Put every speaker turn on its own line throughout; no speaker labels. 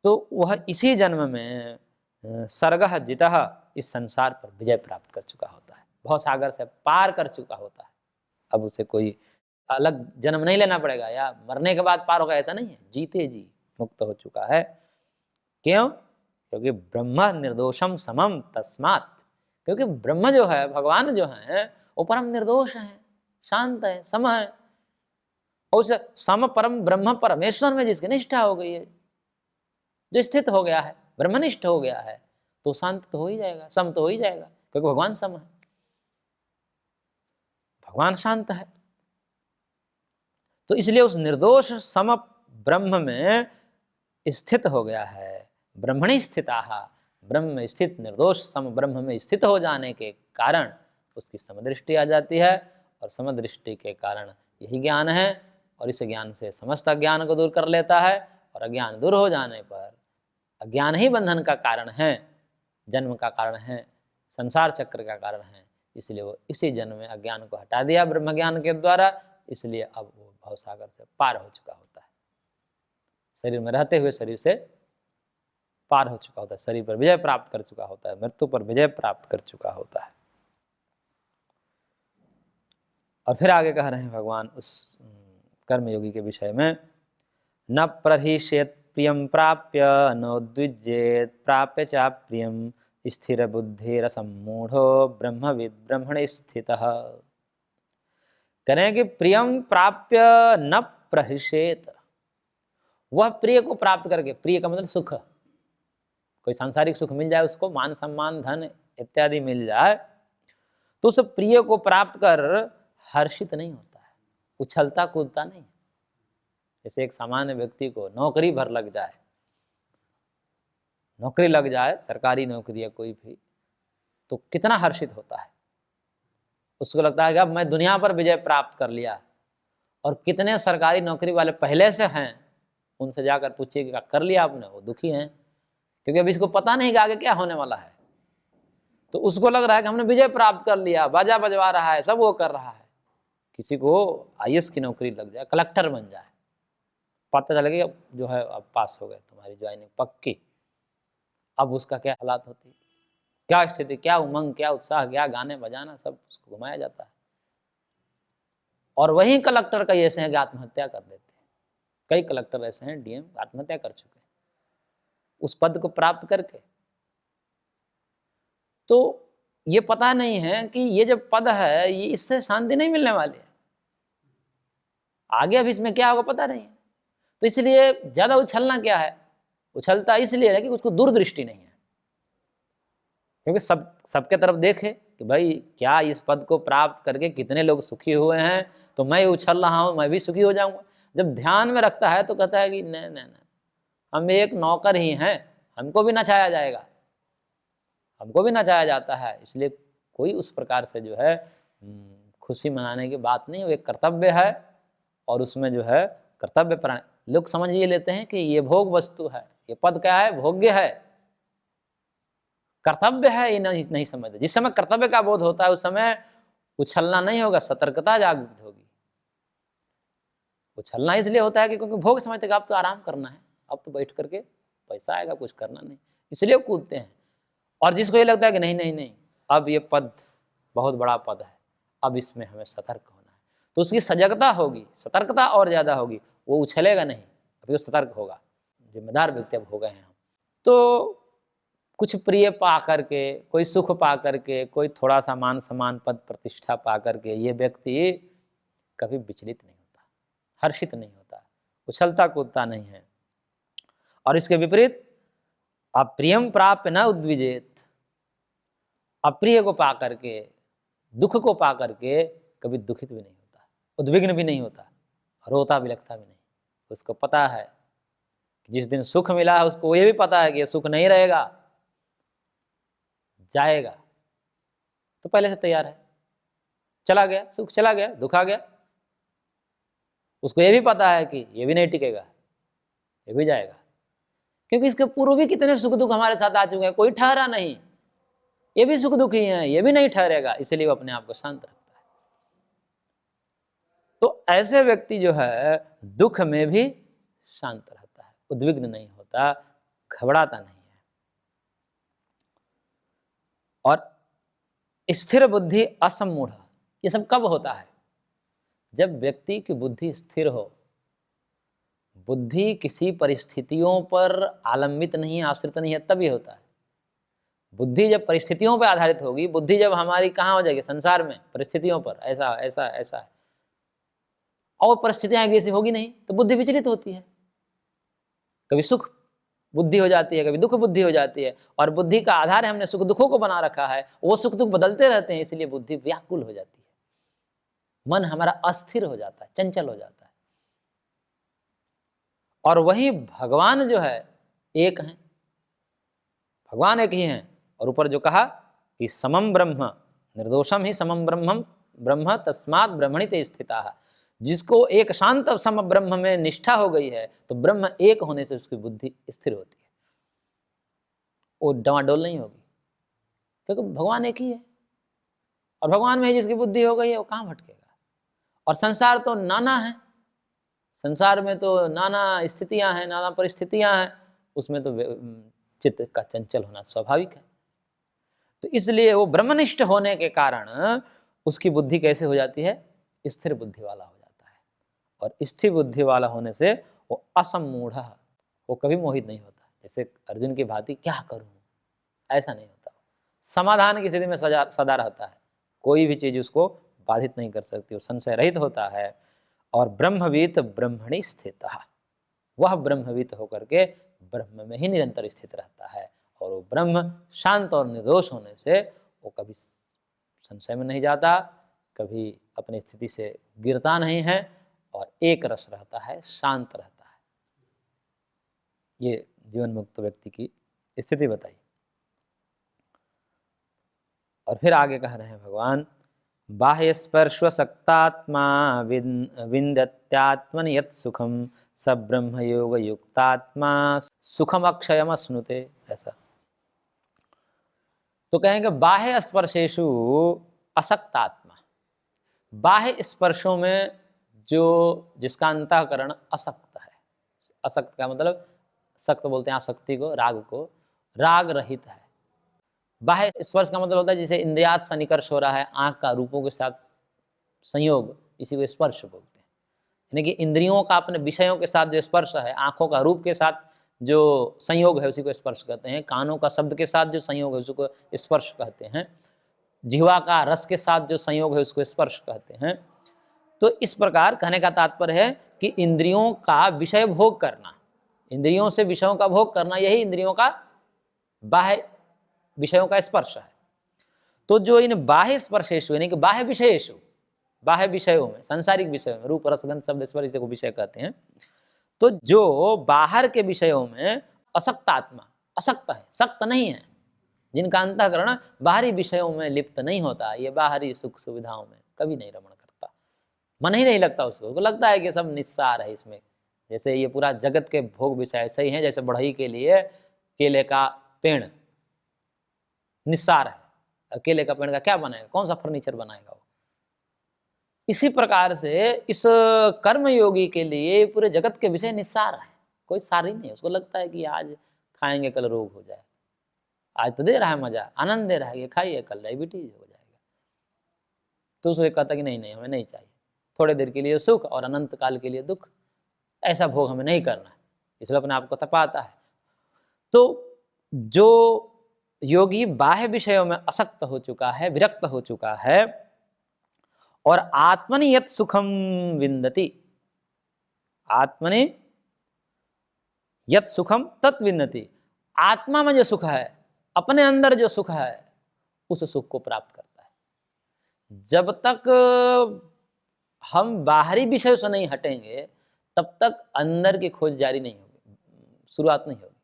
तो वह इसी जन्म में सर्गः जितः इस संसार पर विजय प्राप्त कर चुका होता है, भवसागर से पार कर चुका होता है। अब उसे कोई अलग जन्म नहीं लेना पड़ेगा या मरने के बाद पार होगा, ऐसा नहीं है, जीते जी मुक्त हो चुका है। क्यों? क्योंकि ब्रह्म निर्दोषम समम तस्मात्, क्योंकि ब्रह्म जो है, भगवान जो है, वो परम निर्दोष है, शांत है, सम है। उस सम परम ब्रह्म परमेश्वर में जिसकी निष्ठा हो गई है, जो स्थित हो गया है, ब्रह्मनिष्ठ हो गया है, तो शांत तो हो ही जाएगा, सम तो हो ही जाएगा, क्योंकि भगवान सम है, भगवान शांत है। तो इसलिए उस निर्दोष सम ब्रह्म में स्थित हो गया है। ब्रह्मणि स्थिताः, ब्रह्म में स्थित निर्दोष सम ब्रह्म में स्थित हो जाने के कारण उसकी समदृष्टि आ जाती है, और समदृष्टि के कारण यही ज्ञान है, और इस ज्ञान से समस्त अज्ञान को दूर कर लेता है। और अज्ञान दूर हो जाने पर, अज्ञान ही बंधन का कारण है, जन्म का कारण है, संसार चक्र का कारण है, इसलिए वो इसी जन्म में अज्ञान को हटा दिया ब्रह्म ज्ञान के द्वारा, इसलिए अब वो भवसागर से पार हो चुका होता है, शरीर में रहते हुए शरीर से पार हो चुका होता है, शरीर पर विजय प्राप्त कर चुका होता है, मृत्यु पर विजय प्राप्त कर चुका होता है। और फिर आगे कह रहे हैं भगवान उस कर्मयोगी के विषय में, न प्रहिष्येत् प्रियं प्राप्य नोद्विजेत् प्राप्य च प्रियं स्थिर बुद्धिरसम्मूढ़ो ब्रह्मविद् ब्रह्मणि स्थितः। करें कि प्रियम प्राप्य न प्रहिष्येत्, वह प्रिय को प्राप्त करके, प्रिय का मतलब सुख, कोई सांसारिक सुख मिल जाए उसको, मान सम्मान धन इत्यादि मिल जाए, तो उस प्रिय को प्राप्त कर हर्षित नहीं होता है, उछलता कूदता नहीं। जैसे एक सामान्य व्यक्ति को नौकरी भर लग जाए, नौकरी लग जाए, सरकारी नौकरी या कोई भी, तो कितना हर्षित होता है, उसको लगता है कि अब मैं दुनिया पर विजय प्राप्त कर लिया। और कितने सरकारी नौकरी वाले पहले से हैं, उनसे जाकर पूछिए कि कर लिया आपने, वो दुखी हैं, क्योंकि अभी इसको पता नहीं कि आगे क्या होने वाला है। तो उसको लग रहा है कि हमने विजय प्राप्त कर लिया, बाजा बजवा रहा है, सब वो कर रहा है। किसी को आईएएस की नौकरी लग जाए, कलेक्टर बन जाए, पता चले कि जो है अब पास हो गए, तुम्हारी ज्वाइनिंग पक्की, अब उसका क्या हालात होती, क्या स्थिति, क्या उमंग, क्या उत्साह, क्या गाने बजाना, सब उसको घुमाया जाता है। और वही कलेक्टर कई ऐसे हैं कि आत्महत्या कर देते हैं, कई कलेक्टर ऐसे हैं, डीएम आत्महत्या कर चुके हैं उस पद को प्राप्त करके। तो ये पता नहीं है कि ये जो पद है, ये इससे शांति नहीं मिलने वाली है, आगे अब इसमें क्या होगा पता नहीं है। तो इसलिए ज्यादा उछलना क्या है, उछलता इसलिए है कि उसको दूरदृष्टि नहीं है, क्योंकि सबके तरफ देखे कि भाई क्या इस पद को प्राप्त करके कितने लोग सुखी हुए हैं, तो मैं उछल रहा हूं, मैं भी सुखी हो जाऊंगा। जब ध्यान में रखता है तो कहता है कि नहीं नहीं नहीं, हम एक नौकर ही हैं, हमको भी नचाया जाएगा, हमको भी नचाया जाता है। इसलिए कोई उस प्रकार से जो है खुशी मनाने की बात नहीं, वो एक कर्तव्य है, और उसमें जो है कर्तव्य पर लोग समझ ये लेते हैं कि ये भोग वस्तु है, ये पद क्या है, भोग्य है, कर्तव्य है, ये नहीं समझते। जिस समय कर्तव्य का बोध होता है उस समय उछलना नहीं होगा, सतर्कता जागृत होगी। उछलना इसलिए होता है कि क्योंकि भोग समझते अब तो आराम करना है, अब तो बैठ करके पैसा आएगा, कुछ करना नहीं, इसलिए कूदते हैं। और जिसको ये लगता है कि नहीं नहीं नहीं, अब ये पद बहुत बड़ा पद है, अब इसमें हमें सतर्क होना है, तो उसकी सजगता होगी, सतर्कता और ज्यादा होगी, वो उछलेगा नहीं, अभी वो सतर्क होगा। जिम्मेदार व्यक्ति अब हो गए हैं हम। तो कुछ प्रिय पा करके, कोई सुख पा करके, कोई थोड़ा सा मान सम्मान पद प्रतिष्ठा पा करके, ये व्यक्ति कभी विचलित नहीं होता, हर्षित नहीं होता, उछलता कूदता नहीं है। और इसके विपरीत अप्रियम प्राप्य न उद्विजेत, अप्रिय को पा करके, दुख को पा करके कभी दुखित भी नहीं होता, उद्विग्न भी नहीं होता, रोता बिलखता भी नहीं। उसको पता है कि जिस दिन सुख मिला है उसको ये भी पता है कि ये सुख नहीं रहेगा, जाएगा, तो पहले से तैयार है, चला गया सुख, चला गया दुख आ गया, उसको ये भी पता है कि ये भी नहीं टिकेगा, ये भी जाएगा, क्योंकि इसके पूर्व भी कितने सुख दुख हमारे साथ आ चुके हैं, कोई ठहरा नहीं, ये भी सुख दुखी है, ये भी नहीं ठहरेगा, इसलिए वो अपने आप को शांत रखता है। तो ऐसे व्यक्ति जो है दुख में भी शांत रहता है, उद्विग्न नहीं होता, घबराता नहीं है। और स्थिर बुद्धि असम्मूढ़, ये सब कब होता है? जब व्यक्ति की बुद्धि स्थिर हो, बुद्धि किसी परिस्थितियों पर आलंबित नहीं, आश्रित नहीं है, तभी होता है। बुद्धि जब परिस्थितियों पर आधारित होगी, बुद्धि जब हमारी कहाँ हो जाएगी? संसार में, परिस्थितियों पर, ऐसा ऐसा ऐसा है, और परिस्थितियां ऐसी होगी नहीं, तो बुद्धि विचलित होती है। कभी सुख बुद्धि हो जाती है, कभी दुख बुद्धि हो जाती है, और बुद्धि का आधार है हमने सुख दुखों को बना रखा है, वो सुख दुख बदलते रहते हैं, इसलिए बुद्धि व्याकुल हो जाती है, मन हमारा अस्थिर हो जाता है, चंचल हो जाता है। और वही भगवान जो है एक हैं, भगवान एक ही हैं। और ऊपर जो कहा कि समम ब्रह्म निर्दोषम ही समम ब्रह्मम ब्रह्म तस्मात् ब्रह्मणि ते स्थिताः, जिसको एक शांत सम ब्रह्म में निष्ठा हो गई है, तो ब्रह्म एक होने से उसकी बुद्धि स्थिर होती है, वो डवाडोल नहीं होगी, क्योंकि भगवान एक ही है। और भगवान में ही जिसकी बुद्धि हो गई है, वो कहाँ भटकेगा। और संसार तो नाना है, संसार में तो नाना स्थितियां हैं, नाना परिस्थितियां हैं, उसमें तो चित्त का चंचल होना स्वाभाविक है। तो इसलिए वो ब्रह्मनिष्ठ होने के कारण उसकी बुद्धि कैसे हो जाती है? स्थिर बुद्धि वाला हो जाता है। और स्थिर बुद्धि वाला होने से वो असम्मूढ़, वो कभी मोहित नहीं होता। जैसे अर्जुन की भांति क्या करूं, ऐसा नहीं होता। समाधान की स्थिति में सदा रहता है, कोई भी चीज उसको बाधित नहीं कर सकती, वो संशय रहित होता है। और ब्रह्मवीत ब्रह्मणि स्थितः, वह ब्रह्मवीत होकर के ब्रह्म में ही निरंतर स्थित रहता है। और वो ब्रह्म शांत और निर्दोष होने से वो कभी संशय में नहीं जाता, कभी अपनी स्थिति से गिरता नहीं है, और एक रस रहता है, शांत रहता है। ये जीवन मुक्त व्यक्ति की स्थिति बताई। और फिर आगे कह रहे हैं भगवान, बाह्य स्पर्शसक्तात्मा विन्दत्यात्मनि यत् सुखम स ब्रह्म योग युक्तात्मा सुखम अक्षयम अश्नुते। ऐसा तो कहेंगे बाह्य स्पर्शेषु असक्तात्मा, बाह्य स्पर्शों में जो जिसका अंतःकरण असक्त है, असक्त का मतलब सक्त बोलते हैं आसक्ति को, राग को, राग रहित है। बाह्य स्पर्श का मतलब होता है जैसे इंद्रियात सन्निकर्ष हो रहा है, आंख का रूपों के साथ संयोग, इसी को स्पर्श बोलते हैं। यानी कि इंद्रियों का अपने विषयों के साथ जो स्पर्श है, आंखों का रूप के साथ जो संयोग है उसी को स्पर्श कहते हैं, कानों का शब्द के साथ जो संयोग है उसी को स्पर्श कहते हैं, जिह्वा का रस के साथ जो संयोग है उसको स्पर्श कहते हैं। तो इस प्रकार कहने का तात्पर्य है कि इंद्रियों का विषय भोग करना, इंद्रियों से विषयों का भोग करना, यही इंद्रियों का बाह्य विषयों का स्पर्श है। तो जो इन बाह्य स्पर्शेषु यानी कि बाह्य विषयेषु, बाह्य विषयों में, सांसारिक विषयों में, रूप रसगंध शब्द स्पर्श को विषय कहते हैं, तो जो बाहर के विषयों में असक्त आत्मा, असक्त है, सक्त नहीं है, जिनका अंतःकरण बाहरी विषयों में लिप्त नहीं होता, ये बाहरी सुख सुविधाओं में कभी नहीं रमण करता, मन ही नहीं लगता उसको लगता है कि सब निस्सार है इसमें। जैसे ये पूरा जगत के भोग विषय ऐसे ही हैं, जैसे बढ़ई के लिए केले का पेड़ निस्सार है, केले का पेड़ का क्या बनाएगा, कौन सा फर्नीचर बनाएगा वो। इसी प्रकार से इस कर्म योगी के लिए पूरे जगत के विषय निस्सार है, कोई सार ही नहीं। उसको लगता है कि आज खाएंगे कल रोग हो जाए, आज तो दे रहा है मजा, आनंद दे रहा है, ये खाइए कल डायबिटीज हो जाएगा। तो उसको कहता कि नहीं नहीं हमें नहीं चाहिए, थोड़े देर के लिए सुख और अनंत काल के लिए दुख, ऐसा भोग हमें नहीं करना है, इसलिए अपने आप को तपाता है। तो जो योगी बाह्य विषयों में असक्त हो चुका है, विरक्त हो चुका है, और आत्मनि यत् सुखम विन्दति, आत्मनि यत् सुखम तत् विन्दति, आत्मा में जो सुख है, अपने अंदर जो सुख है, उस सुख को प्राप्त करता है। जब तक हम बाहरी विषय से नहीं हटेंगे तब तक अंदर की खोज जारी नहीं होगी, शुरुआत नहीं होगी।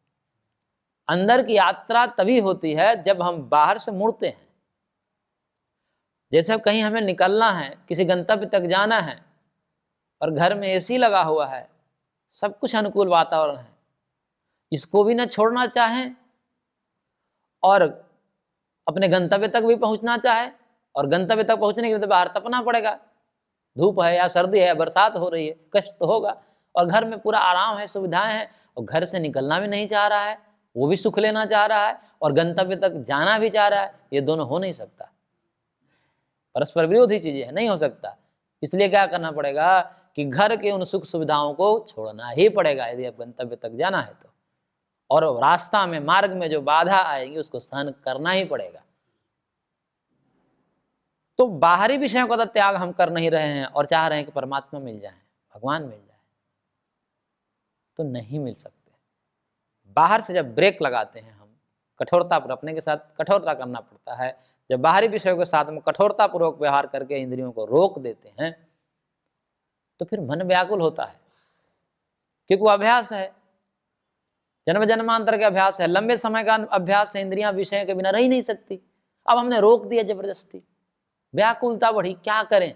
अंदर की यात्रा तभी होती है जब हम बाहर से मुड़ते हैं। जैसे कहीं हमें निकलना है, किसी गंतव्य तक जाना है, और घर में एसी लगा हुआ है, सब कुछ अनुकूल वातावरण है, इसको भी न छोड़ना चाहें और अपने गंतव्य तक भी पहुंचना चाहे, और गंतव्य तक पहुंचने के लिए तो बाहर तपना पड़ेगा, धूप है या सर्दी है, बरसात हो रही है, कष्ट तो होगा। और घर में पूरा आराम है, सुविधाएं हैं, और घर से निकलना भी नहीं चाह रहा है, वो भी सुख लेना चाह रहा है और गंतव्य तक जाना भी चाह रहा है। ये दोनों हो नहीं सकता, परस्पर विरोधी चीजें हैं, नहीं हो सकता। इसलिए क्या करना पड़ेगा कि घर के उन सुख सुविधाओं को छोड़ना ही पड़ेगा यदि अब गंतव्य तक जाना है तो, और रास्ता में मार्ग में जो बाधा आएगी उसको सहन करना ही पड़ेगा। तो बाहरी विषयों का तो त्याग हम कर नहीं रहे हैं और चाह रहे हैं कि परमात्मा मिल जाए, भगवान मिल जाए, तो नहीं मिल सकते। बाहर से जब ब्रेक लगाते हैं हम, कठोरता पर, अपने के साथ कठोरता करना पड़ता है। जब बाहरी विषयों के साथ में कठोरता पूर्वक व्यवहार करके इंद्रियों को रोक देते हैं तो फिर मन व्याकुल होता है, क्योंकि वो अभ्यास है, जन्म जन्मांतर का अभ्यास है, लंबे समय का अभ्यास है, इंद्रियां विषय के बिना रह ही नहीं सकती। अब हमने रोक दिया जबरदस्ती, व्याकुलता बढ़ी, क्या करें?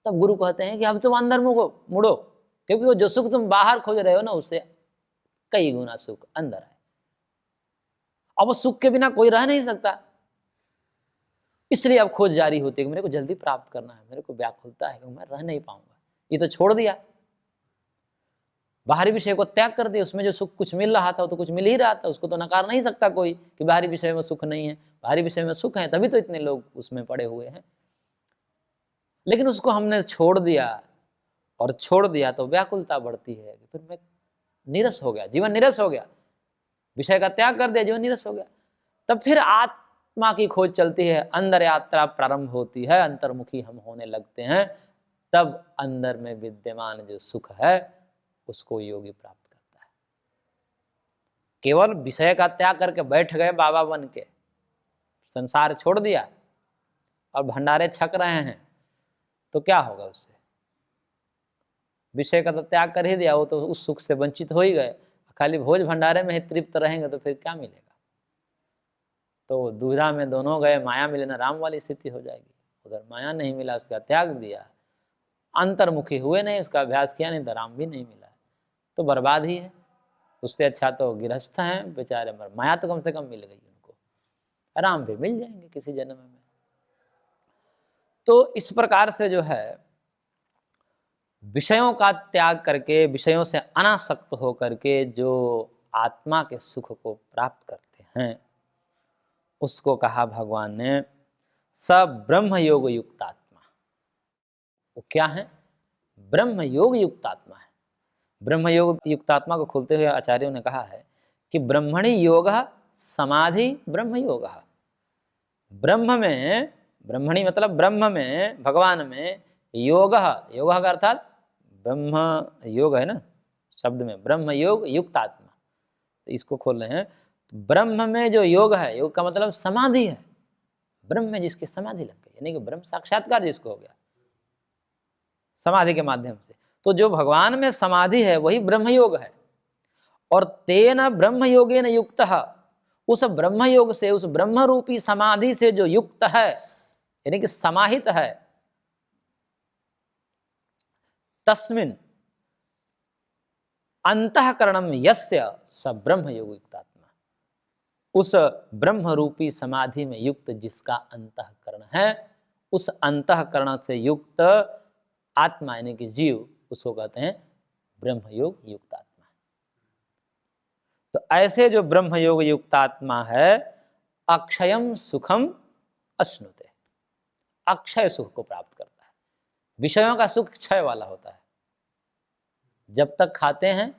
तब गुरु कहते हैं कि अब तुम अंदर मुड़ो, क्योंकि वो जो सुख तुम बाहर खोज रहे हो ना, उससे कई गुना सुख अंदर है। अब वो सुख के बिना कोई रह नहीं सकता, इसलिए अब खोज जारी होती है कि मेरे को जल्दी प्राप्त करना है, मेरे को व्याकुलता है कि मैं रह नहीं पाऊंगा। ये तो छोड़ दिया, बाहरी विषय को त्याग कर दिया, उसमें जो सुख कुछ मिल रहा था वो तो कुछ मिल ही रहा था, उसको तो नकार नहीं सकता कोई कि बाहरी विषय में सुख नहीं है। बाहरी विषय में सुख है, तभी तो इतने लोग उसमें पड़े हुए हैं। लेकिन उसको हमने छोड़ दिया, और छोड़ दिया तो व्याकुलता बढ़ती है कि फिर मैं नीरस हो गया, जीवन नीरस हो गया, विषय का त्याग कर दिया, जीवन नीरस हो गया। तब फिर आत्मा की खोज चलती है, अंदर यात्रा प्रारंभ होती है, अंतर्मुखी हम होने लगते हैं। तब अंदर में विद्यमान जो सुख है उसको योगी प्राप्त करता है। केवल विषय का त्याग करके बैठ गए बाबा बन के, संसार छोड़ दिया और भंडारे छक रहे हैं, तो क्या होगा उससे? विषय का तो त्याग कर ही दिया, वो तो उस सुख से वंचित हो ही गए। खाली भोज भंडारे में ही तृप्त रहेंगे तो फिर क्या मिलेगा? तो दुविधा में दोनों गए, माया मिले न राम वाली स्थिति हो जाएगी। उधर माया नहीं मिला, उसका त्याग दिया, अंतर्मुखी हुए नहीं, उसका अभ्यास किया नहीं, तो राम भी नहीं मिला, तो बर्बाद ही है। उससे अच्छा तो गृहस्थ हैं बेचारे, मर माया तो कम से कम मिल गई उनको, राम भी मिल जाएंगे किसी जन्म में। तो इस प्रकार से जो है विषयों का त्याग करके, विषयों से अनासक्त होकर के जो आत्मा के सुख को प्राप्त करते हैं, उसको कहा भगवान ने स ब्रह्म योग युक्तात्मा। वो क्या है? ब्रह्म योग युक्तात्मा है। ब्रह्म योग युक्तात्मा को खोलते हुए आचार्यों ने कहा है कि ब्रह्मणि योग समाधि ब्रह्म योग। ब्रह्म में, ब्रह्मणि मतलब ब्रह्म में, भगवान में, योग, योग का अर्थात ब्रह्म योग है ना शब्द में, ब्रह्म योग युक्तात्मा, तो इसको खोल रहे हैं। ब्रह्म में जो योग है, योग का मतलब समाधि है, ब्रह्म में जिसकी समाधि लग गई, यानी कि ब्रह्म साक्षात्कार जिसको हो गया समाधि के माध्यम से, तो जो भगवान में समाधि है वही ब्रह्म योग है। और तेन ब्रह्म योगेन युक्त, उस ब्रह्म योग से, उस ब्रह्म रूपी समाधि से जो युक्त है, यानी कि समाहित है, तस्मिन अंतःकरणम यस्य स ब्रह्म योग युक्तात्मा। उस ब्रह्म रूपी समाधि में युक्त जिसका अंतःकरण है, उस अंतःकरण से युक्त आत्मा यानी कि जीव, उसको कहते हैं ब्रह्म योग युक्तात्मा। तो ऐसे जो ब्रह्म योग युक्तात्मा है, अक्षयम सुखम अश्नुते, अक्षय सुख को प्राप्त करता है। विषयों का सुख क्षय वाला होता है, जब तक खाते हैं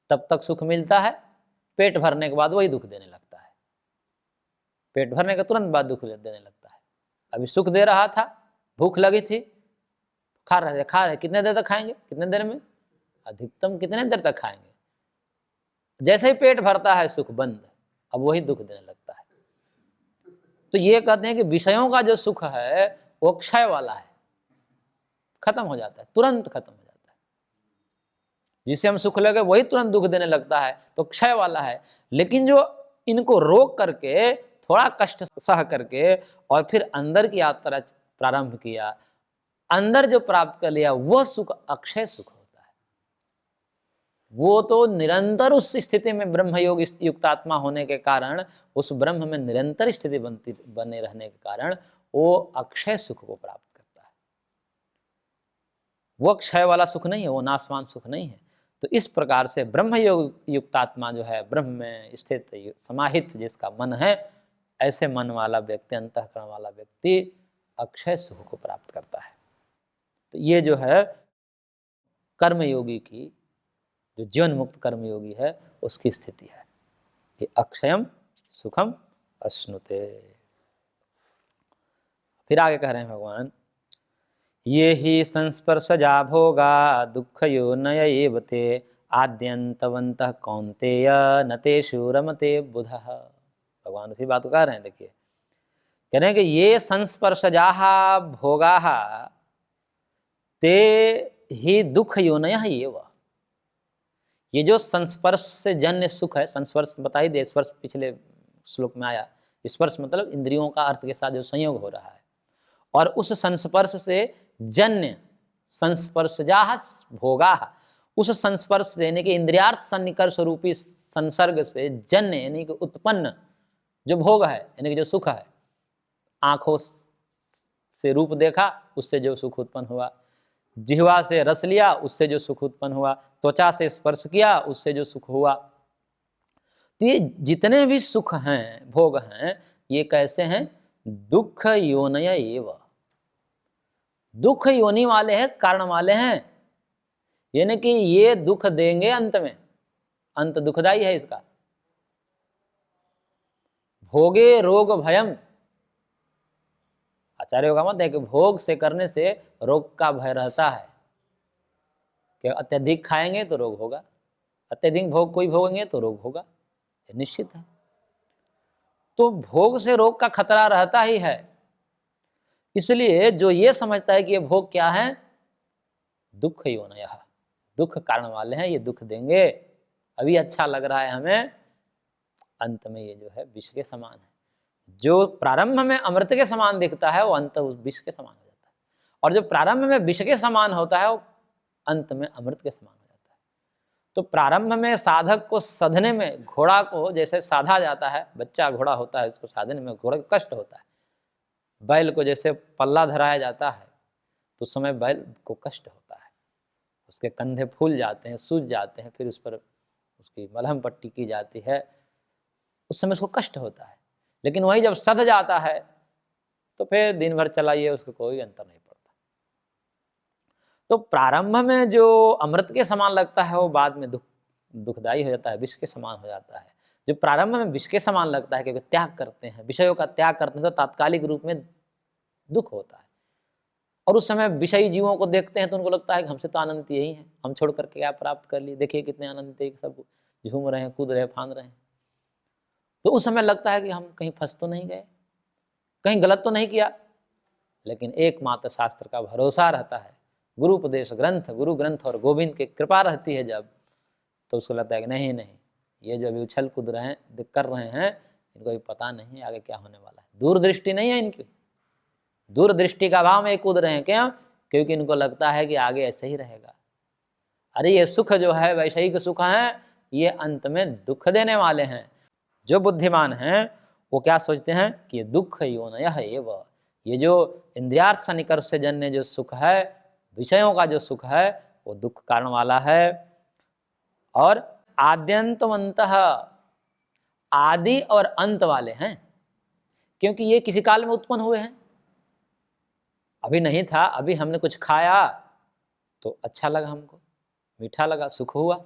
तब तक सुख मिलता है, पेट भरने के बाद वही दुख देने लगता है, पेट भरने के तुरंत बाद दुख देने लगता है। अभी सुख दे रहा था, भूख लगी थी, खा रहे, कितने देर तक खाएंगे, कितने देर में, अधिकतम कितने देर तक खाएंगे, जैसे ही पेट भरता है सुख बंद, अब वही दुख देने लगता है। तो ये कहते हैं कि विषयों का जो सुख है वो क्षय वाला है, खत्म हो जाता है, तुरंत खत्म हो जाता है। जिससे हम सुख लगे वही तुरंत दुख देने लगता है, तो क्षय वाला है। लेकिन जो इनको रोक करके, थोड़ा कष्ट सह करके और फिर अंदर की यात्रा प्रारंभ किया, अंदर जो प्राप्त कर लिया, वह सुख अक्षय सुख होता है। वो तो निरंतर उस स्थिति में ब्रह्म योग युक्तात्मा होने के कारण, उस ब्रह्म में निरंतर स्थिति बने रहने के कारण वो अक्षय सुख को प्राप्त करता है। वो क्षय वाला सुख नहीं है, वो नाशवान सुख नहीं है। तो इस प्रकार से ब्रह्म योग युक्तात्मा जो है, ब्रह्म में स्थित समाहित जिसका मन है, ऐसे मन वाला व्यक्ति, अंतःकरण वाला व्यक्ति अक्षय सुख को प्राप्त करता है। तो ये जो है कर्मयोगी की, जो जीवन मुक्त कर्मयोगी है, उसकी स्थिति है कि अक्षयम सुखम अश्नुते। फिर आगे कह रहे हैं भगवान, ये ही संस्पर्शजा भोगा दुःखयो नय एव ते आद्यंतवन्तः कौन्तेय न तेषु रमते बुधः। भगवान उसी बात को कह रहे हैं। देखिए, कह रहे हैं कि ये संस्पर्शजा भोगा ते ही दुख योनयः एव। ये जो संस्पर्श से जन्य सुख है, संस्पर्श बता ही दे, स्पर्श पिछले श्लोक में आया। स्पर्श मतलब इंद्रियों का अर्थ के साथ जो संयोग हो रहा है, और उस संस्पर्श से जन्य संस्पर्शजा भोगा, उस संस्पर्श यानी कि इंद्रियार्थ सन्निकर्ष रूपी संसर्ग से जन्य यानी कि उत्पन्न जो भोग है, यानी कि जो सुख है, आंखों से रूप देखा उससे जो सुख उत्पन्न हुआ, जिह्वा से रस लिया उससे जो सुख उत्पन्न हुआ, त्वचा से स्पर्श किया उससे जो सुख हुआ। तो ये जितने भी सुख हैं, भोग हैं, ये कैसे हैं? दुख योनय एव, दुख योनि वाले हैं, कारण वाले हैं। यानी कि ये दुख देंगे अंत में, अंत दुखदाई है इसका। भोगे रोग भयम, आचार्यों का मत है कि भोग से करने से रोग का भय रहता है, कि अत्यधिक खाएंगे तो रोग होगा, अत्यधिक भोग कोई भोगेंगे तो रोग होगा, ये निश्चित है। तो भोग से रोग का खतरा रहता ही है। इसलिए जो ये समझता है कि ये भोग क्या है, दुख योनयः, दुख कारण वाले हैं, ये दुख देंगे, अभी अच्छा लग रहा है हमें, अंत में ये जो है विष के समान है। जो प्रारंभ में अमृत के समान दिखता है, वो अंत उस विष के समान हो जाता है, और जो प्रारंभ में विष के समान होता है, वो अंत में अमृत के समान हो जाता है। तो प्रारंभ में साधक को साधने में, घोड़ा को जैसे साधा जाता है, बच्चा घोड़ा होता है, उसको साधने में घोड़े को कष्ट होता है। बैल को जैसे पल्ला धराया जाता है तो उस समय बैल को कष्ट होता है, उसके कंधे फूल जाते हैं, सूज जाते हैं, फिर उस पर उसकी मलहम पट्टी की जाती है, उस समय उसको कष्ट होता है। लेकिन वही जब सध जाता है तो फिर दिन भर चलाइए, उसको कोई अंतर नहीं पड़ता। तो प्रारंभ में जो अमृत के समान लगता है, वो बाद में दुखदाई हो जाता है, विष के समान हो जाता है। जो प्रारंभ में विष के समान लगता है, क्योंकि त्याग करते हैं, विषयों का त्याग करते हैं, तो तात्कालिक रूप में दुख होता है। और उस समय विषयी जीवों को देखते हैं तो उनको लगता है कि हमसे तो आनंद यही है, हम छोड़ करके क्या प्राप्त कर लिए, देखिए कितने आनंद थे, सब झूम रहे हैं, कूद रहे हैं, फांद रहे हैं। तो उस समय लगता है कि हम कहीं फंस तो नहीं गए, कहीं गलत तो नहीं किया। लेकिन एकमात्र शास्त्र का भरोसा रहता है, गुरु उपदेश ग्रंथ, गुरु ग्रंथ और गोविंद की कृपा रहती है जब, तो उसको लगता है कि नहीं नहीं, ये जो अभी उछल कूद रहे हैं, कर रहे हैं, इनको भी पता नहीं आगे क्या होने वाला है, दूरदृष्टि नहीं है इनकी, दूरदृष्टि का अभाव में कूद रहे हैं। क्यों? क्योंकि इनको लगता है कि आगे ऐसे ही रहेगा। अरे ये सुख जो है, वैषयिक सुख है, ये अंत में दुख देने वाले हैं। जो बुद्धिमान हैं वो क्या सोचते हैं कि ये दुख योनयः एव, ये जो इंद्रियार्थ सन्निकर्ष से जन्य जो सुख है, विषयों का जो सुख है, वो दुख कारण वाला है। और आद्यंतवन्तः, आदि और अंत वाले हैं, क्योंकि ये किसी काल में उत्पन्न हुए हैं। अभी नहीं था, अभी हमने कुछ खाया तो अच्छा लगा, हमको मीठा लगा, सुख हुआ,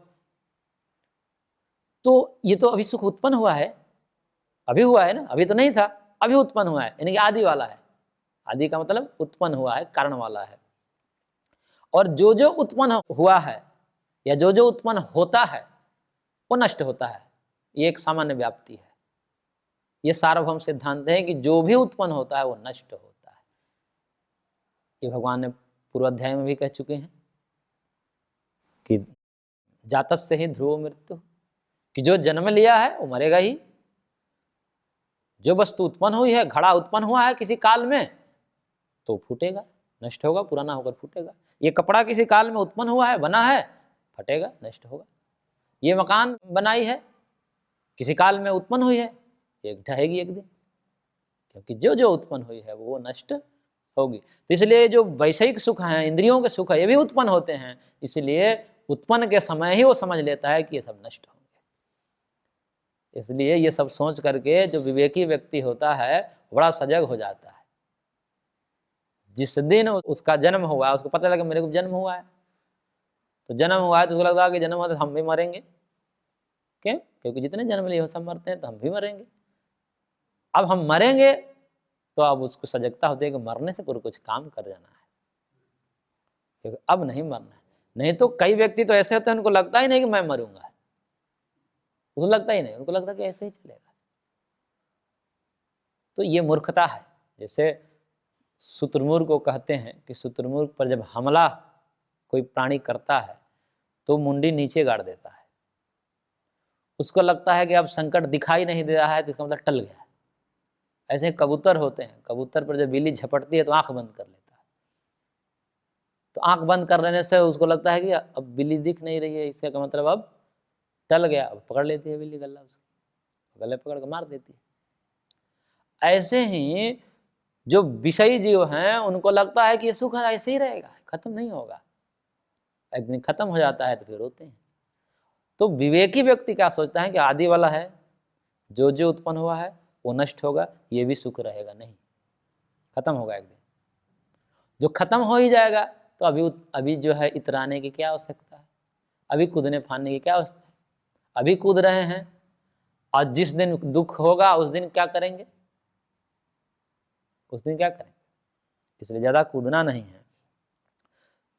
तो ये तो अभी सुख उत्पन्न हुआ है, अभी हुआ है ना, अभी तो नहीं था, अभी उत्पन्न हुआ है, यानी कि आदि वाला है। आदि का मतलब उत्पन्न हुआ है, कारण वाला है। और जो जो उत्पन्न हुआ है या जो जो उत्पन्न होता है वो नष्ट होता है, ये एक सामान्य व्याप्ति है। ये सार्वभौम सिद्धांत है कि जो भी उत्पन्न होता है वो नष्ट होता है। ये भगवान ने पूर्व अध्याय में भी कह चुके हैं कि जातस्य ही ध्रुवो मृत्यु, कि जो जन्म लिया है वो मरेगा ही। जो वस्तु उत्पन्न हुई है, घड़ा उत्पन्न हुआ है किसी काल में, तो फूटेगा, नष्ट होगा, पुराना होकर फूटेगा। ये कपड़ा किसी काल में उत्पन्न हुआ है, बना है, फटेगा, नष्ट होगा। ये मकान बनाई है, किसी काल में उत्पन्न हुई है, ये ढहेगी एक दिन, क्योंकि जो जो उत्पन्न हुई है वो नष्ट होगी। तो इसलिए जो वैषयिक सुख हैं, इंद्रियों के सुख है, ये भी उत्पन्न होते हैं। इसलिए उत्पन्न के समय ही वो समझ लेता है कि ये सब नष्ट होंगे। इसलिए ये सब सोच करके जो विवेकी व्यक्ति होता है बड़ा सजग हो जाता है। जिस दिन उसका जन्म हुआ, उसको पता लगा मेरे को जन्म हुआ है, तो जन्म हुआ है तो उसको लगता है कि जन्म हुआ तो हम भी मरेंगे। क्यों? क्योंकि जितने जन्म लिए हो सब मरते हैं, तो हम भी मरेंगे। अब हम मरेंगे तो अब उसको सजगता होती है कि मरने से पूरा कुछ काम कर जाना है, क्योंकि अब नहीं मरना है। नहीं तो कई व्यक्ति तो ऐसे होते हैं उनको लगता ही नहीं कि मैं मरूंगा, उसको लगता ही नहीं, उनको लगता कि ऐसे ही चलेगा। तो ये मूर्खता है। जैसे शुतुरमुर्ग को कहते हैं कि शुतुरमुर्ग पर जब हमला कोई प्राणी करता है तो मुंडी नीचे गाड़ देता है। उसको लगता है कि अब संकट दिखाई नहीं दे रहा है तो इसका मतलब टल गया। ऐसे कबूतर होते हैं, कबूतर पर जब बिल्ली झपटती है तो आंख बंद कर लेता है। तो आंख बंद कर लेने से उसको लगता है कि अब बिल्ली दिख नहीं रही है, इसका मतलब अब टल गया। अब पकड़ लेती है बिल्ली गला, उसकी गले पकड़ कर मार देती है। ऐसे ही जो विषयी जीव हैं उनको लगता है कि ये सुख ऐसे ही रहेगा, खत्म नहीं होगा। एक दिन खत्म हो जाता है तो फिर रोते हैं। तो विवेकी व्यक्ति क्या सोचता है कि आदि वाला है, जो जो उत्पन्न हुआ है वो नष्ट होगा, ये भी सुख रहेगा नहीं, खत्म होगा एक दिन। जो खत्म हो ही जाएगा तो अभी जो है इतराने की क्या आवश्यकता है, अभी कूदने फानने की क्या आवश्यकता है। अभी कूद रहे हैं और जिस दिन दुख होगा उस दिन क्या करेंगे, उस दिन क्या करेंगे। इसलिए ज्यादा कूदना नहीं है,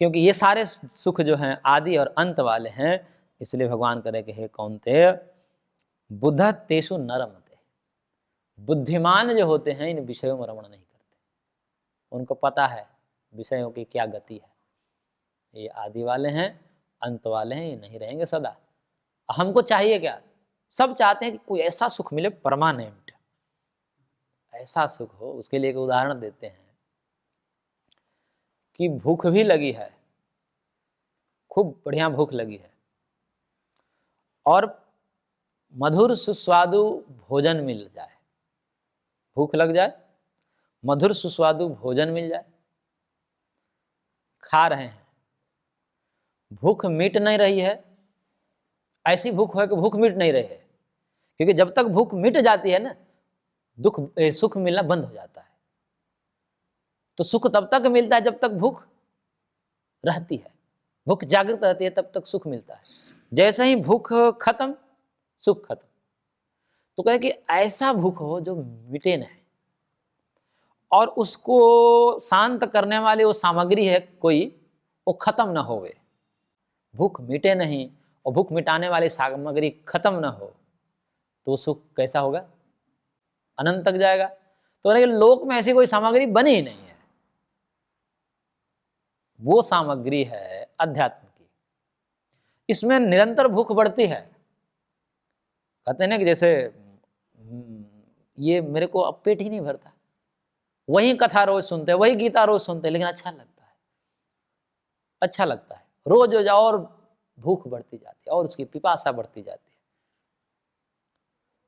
क्योंकि ये सारे सुख जो हैं आदि और अंत वाले हैं। इसलिए भगवान करे कि हे कौन्तेय बुद्ध तेषु न रमते। बुद्धिमान जो होते हैं इन विषयों में रमण नहीं करते, उनको पता है विषयों की क्या गति है। ये आदि वाले हैं, अंत वाले हैं, ये नहीं रहेंगे सदा। हमको चाहिए क्या, सब चाहते हैं कि कोई ऐसा सुख मिले परमानेंट, ऐसा सुख हो। उसके लिए एक उदाहरण देते हैं कि भूख भी लगी है, खूब बढ़िया भूख लगी है, और मधुर सुस्वादु भोजन मिल जाए। भूख लग जाए, मधुर सुस्वादु भोजन मिल जाए, खा रहे हैं, भूख मिट नहीं रही है। ऐसी भूख है कि भूख मिट नहीं रही है, क्योंकि जब तक भूख मिट जाती है ना, सुख मिलना बंद हो जाता है। तो सुख तब तक मिलता है जब तक भूख रहती है, भूख जागृत रहती है तब तक सुख मिलता है। जैसे ही भूख खत्म, सुख खत्म। तो कहे कि ऐसा भूख हो जो मिटे नहीं, और उसको शांत करने वाली वो सामग्री है कोई, वो खत्म ना होवे। भूख मिटे नहीं और भूख मिटाने वाली सामग्री खत्म ना हो तो सुख कैसा होगा, अनंत तक जाएगा। तो लोक में ऐसी कोई सामग्री बनी ही नहीं है। वो सामग्री है अध्यात्म की, इसमें निरंतर भूख बढ़ती है। कहते हैं ना कि जैसे ये मेरे को अब पेट ही नहीं भरता, वही कथा रोज सुनते हैं, वही गीता रोज सुनते हैं, लेकिन अच्छा लगता है, अच्छा लगता है। रोज रोज और भूख बढ़ती जाती है और उसकी पिपासा बढ़ती जाती है।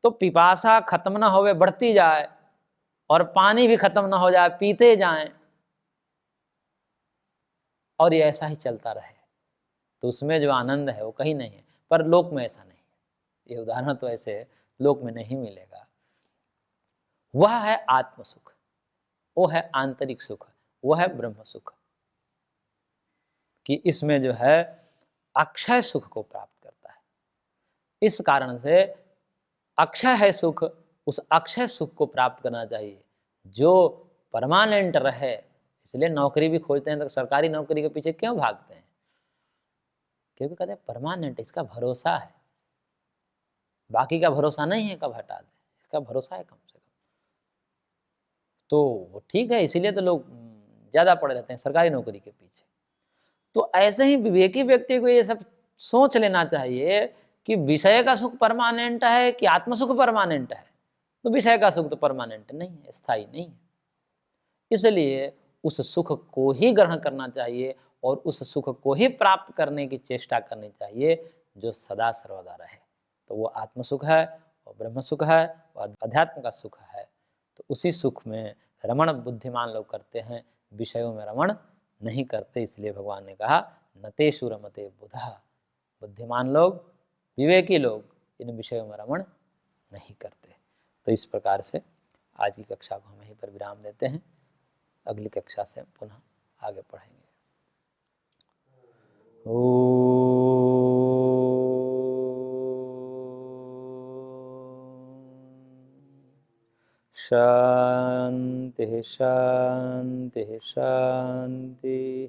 तो पिपासा खत्म ना होवे, बढ़ती जाए, और पानी भी खत्म ना हो जाए, पीते जाएं, और ये ऐसा ही चलता रहे, तो उसमें जो आनंद है वो कहीं नहीं है। पर लोक में ऐसा नहीं है। ये उदाहरण तो ऐसे लोक में नहीं मिलेगा। वह है आत्म सुख, वो है आंतरिक सुख, वो है ब्रह्म सुख, कि इसमें जो है अक्षय सुख को प्राप्त करता है। इस कारण से अक्षय है सुख, उस अक्षय सुख को प्राप्त करना चाहिए जो परमानेंट रहे। इसलिए नौकरी भी खोजते हैं तो सरकारी नौकरी के पीछे क्यों भागते हैं, क्योंकि कहते हैं परमानेंट, इसका भरोसा है। बाकी का भरोसा नहीं है, कब हटा दे, इसका भरोसा है कम से कम। तो वो ठीक है, इसीलिए तो लोग ज्यादा पड़े रहते हैं सरकारी नौकरी के पीछे। तो ऐसे ही विवेकी व्यक्ति को ये सब सोच लेना चाहिए कि विषय का सुख परमानेंट है कि आत्म सुख परमानेंट है। तो विषय का सुख तो परमानेंट नहीं है, स्थायी नहीं है। इसलिए उस सुख को ही ग्रहण करना चाहिए और उस सुख को ही प्राप्त करने की चेष्टा करनी चाहिए जो सदा सर्वदा रहे। तो वो आत्म सुख है और ब्रह्म सुख है, और अध्यात्म का सुख है। तो उसी सुख में रमण बुद्धिमान लोग करते हैं, विषयों में रमण नहीं करते। इसलिए भगवान ने कहा न तेषु रमते बुधा, बुद्धिमान लोग, विवेकी लोग इन विषयों में रमण नहीं करते। तो इस प्रकार से आज की कक्षा को हम यहीं पर विराम देते हैं। अगली कक्षा से पुनः आगे पढ़ेंगे। शांति शांति शांति।